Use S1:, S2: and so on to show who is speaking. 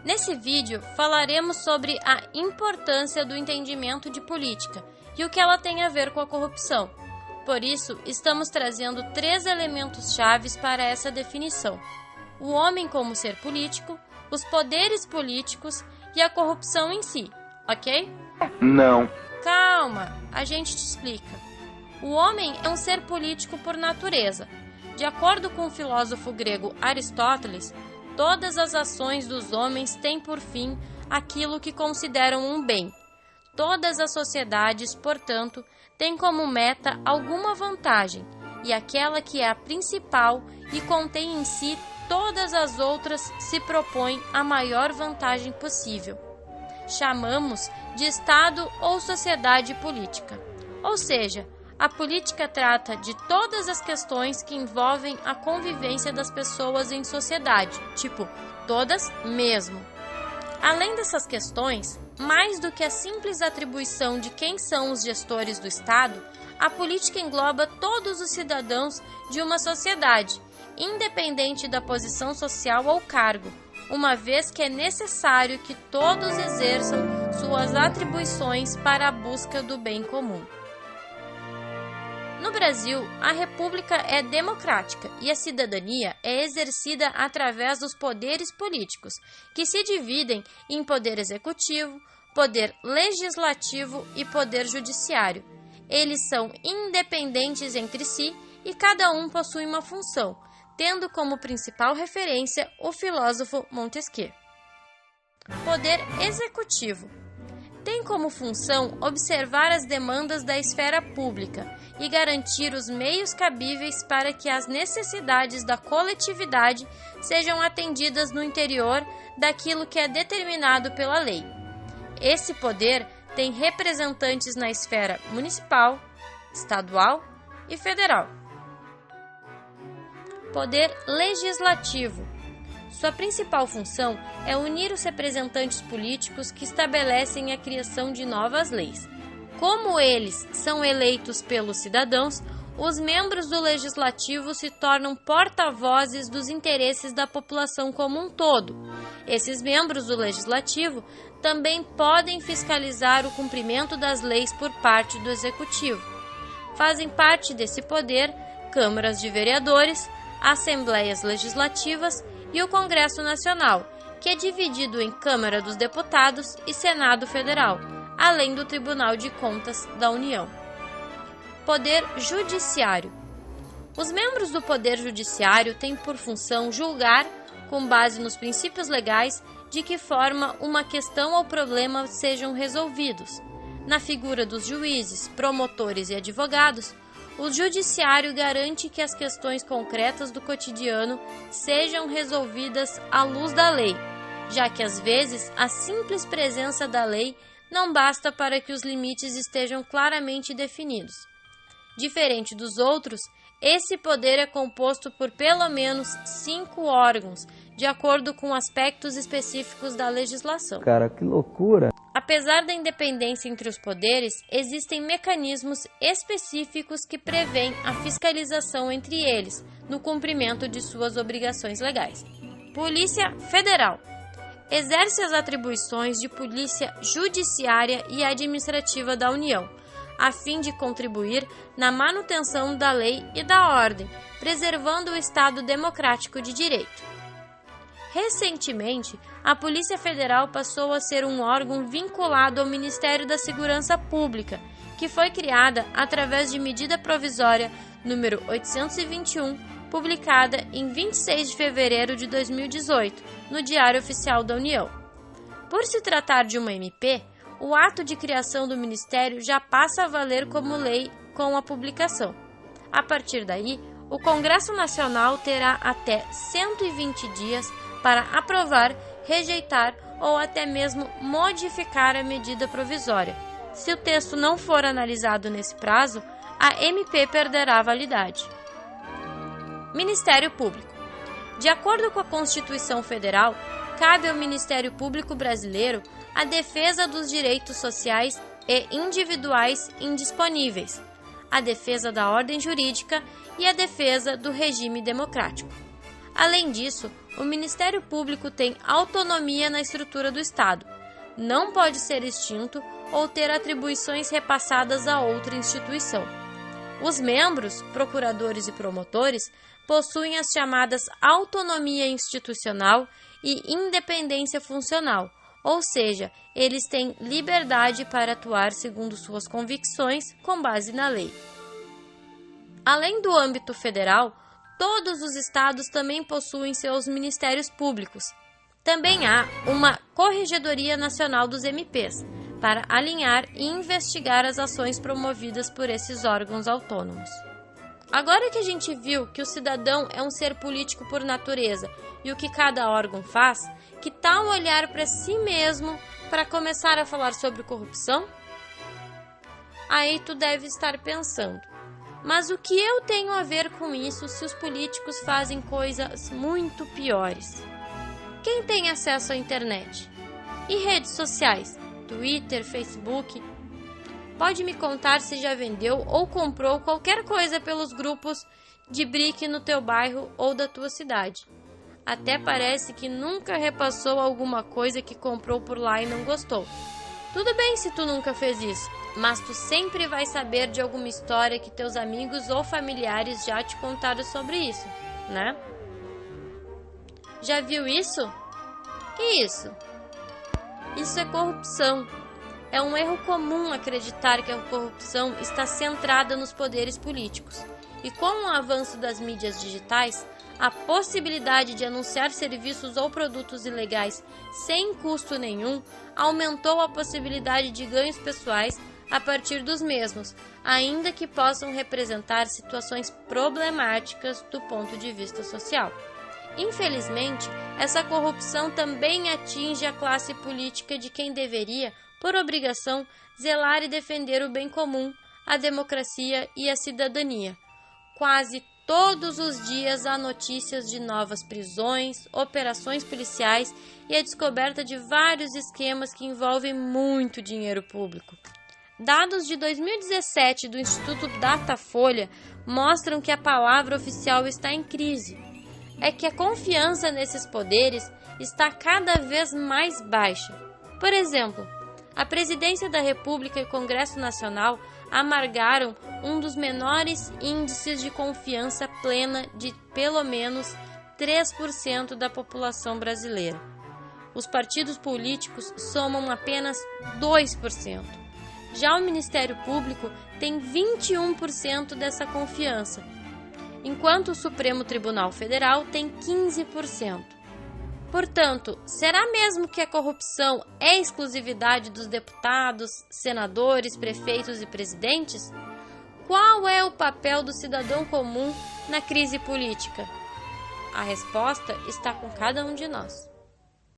S1: Nesse vídeo, falaremos sobre a importância do entendimento de política e o que ela tem a ver com a corrupção. Por isso, estamos trazendo 3 elementos chaves para essa definição: o homem como ser político, os poderes políticos e a corrupção em si, ok?
S2: Não.
S1: Calma, a gente te explica. O homem é um ser político por natureza. De acordo com o filósofo grego Aristóteles, todas as ações dos homens têm por fim aquilo que consideram um bem. Todas as sociedades, portanto, têm como meta alguma vantagem, e aquela que é a principal e contém em si todas as outras se propõe a maior vantagem possível. Chamamos de Estado ou sociedade política. Ou seja, a política trata de todas as questões que envolvem a convivência das pessoas em sociedade, tipo, todas mesmo. Além dessas questões, mais do que a simples atribuição de quem são os gestores do Estado, a política engloba todos os cidadãos de uma sociedade, independente da posição social ou cargo, uma vez que é necessário que todos exerçam suas atribuições para a busca do bem comum. No Brasil, a República é democrática e a cidadania é exercida através dos poderes políticos, que se dividem em poder executivo, poder legislativo e poder judiciário. Eles são independentes entre si e cada um possui uma função, tendo como principal referência o filósofo Montesquieu. Poder executivo tem como função observar as demandas da esfera pública e garantir os meios cabíveis para que as necessidades da coletividade sejam atendidas no interior daquilo que é determinado pela lei. Esse poder tem representantes na esfera municipal, estadual e federal. Poder legislativo. Sua principal função é unir os representantes políticos que estabelecem a criação de novas leis. Como eles são eleitos pelos cidadãos, os membros do legislativo se tornam porta-vozes dos interesses da população como um todo. Esses membros do legislativo também podem fiscalizar o cumprimento das leis por parte do executivo. Fazem parte desse poder câmaras de vereadores, assembleias legislativas e o Congresso Nacional, que é dividido em Câmara dos Deputados e Senado Federal, além do Tribunal de Contas da União. Poder Judiciário. Os membros do Poder Judiciário têm por função julgar, com base nos princípios legais, de que forma uma questão ou problema sejam resolvidos. Na figura dos juízes, promotores e advogados, o judiciário garante que as questões concretas do cotidiano sejam resolvidas à luz da lei, já que às vezes a simples presença da lei não basta para que os limites estejam claramente definidos. Diferente dos outros, esse poder é composto por pelo menos 5 órgãos, de acordo com aspectos específicos da legislação.
S2: Cara, que loucura!
S1: Apesar da independência entre os poderes, existem mecanismos específicos que prevêem a fiscalização entre eles, no cumprimento de suas obrigações legais. Polícia Federal exerce as atribuições de polícia judiciária e administrativa da União, a fim de contribuir na manutenção da lei e da ordem, preservando o Estado democrático de direito. Recentemente, a Polícia Federal passou a ser um órgão vinculado ao Ministério da Segurança Pública, que foi criada através de medida provisória número 821, publicada em 26 de fevereiro de 2018, no Diário Oficial da União. Por se tratar de uma MP, o ato de criação do Ministério já passa a valer como lei com a publicação. A partir daí, o Congresso Nacional terá até 120 dias para aprovar, rejeitar ou até mesmo modificar a medida provisória. Se o texto não for analisado nesse prazo, a MP perderá validade. Ministério Público. De acordo com a Constituição Federal, cabe ao Ministério Público Brasileiro a defesa dos direitos sociais e individuais indisponíveis, a defesa da ordem jurídica e a defesa do regime democrático. Além disso, o Ministério Público tem autonomia na estrutura do Estado, não pode ser extinto ou ter atribuições repassadas a outra instituição. Os membros, procuradores e promotores, possuem as chamadas autonomia institucional e independência funcional, ou seja, eles têm liberdade para atuar segundo suas convicções com base na lei. Além do âmbito federal, todos os estados também possuem seus ministérios públicos. Também há uma Corregedoria Nacional dos MPs, para alinhar e investigar as ações promovidas por esses órgãos autônomos. Agora que a gente viu que o cidadão é um ser político por natureza e o que cada órgão faz, que tal olhar para si mesmo para começar a falar sobre corrupção? Aí tu deve estar pensando, mas o que eu tenho a ver com isso se os políticos fazem coisas muito piores? Quem tem acesso à internet? E redes sociais? Twitter, Facebook? Pode me contar se já vendeu ou comprou qualquer coisa pelos grupos de brick no teu bairro ou da tua cidade. Até parece que nunca repassou alguma coisa que comprou por lá e não gostou. Tudo bem se tu nunca fez isso, mas tu sempre vai saber de alguma história que teus amigos ou familiares já te contaram sobre isso, né? Já viu isso? Que isso? Isso é corrupção. É um erro comum acreditar que a corrupção está centrada nos poderes políticos. E com o avanço das mídias digitais, a possibilidade de anunciar serviços ou produtos ilegais sem custo nenhum aumentou a possibilidade de ganhos pessoais a partir dos mesmos, ainda que possam representar situações problemáticas do ponto de vista social. Infelizmente, essa corrupção também atinge a classe política de quem deveria, por obrigação, zelar e defender o bem comum, a democracia e a cidadania. Quase todos os dias há notícias de novas prisões, operações policiais e a descoberta de vários esquemas que envolvem muito dinheiro público. Dados de 2017 do Instituto Datafolha mostram que a palavra oficial está em crise. É que a confiança nesses poderes está cada vez mais baixa. Por exemplo, a Presidência da República e o Congresso Nacional amargaram um dos menores índices de confiança plena de pelo menos 3% da população brasileira. Os partidos políticos somam apenas 2%. Já o Ministério Público tem 21% dessa confiança, enquanto o Supremo Tribunal Federal tem 15%. Portanto, será mesmo que a corrupção é exclusividade dos deputados, senadores, prefeitos e presidentes? Qual é o papel do cidadão comum na crise política? A resposta está com cada um de nós.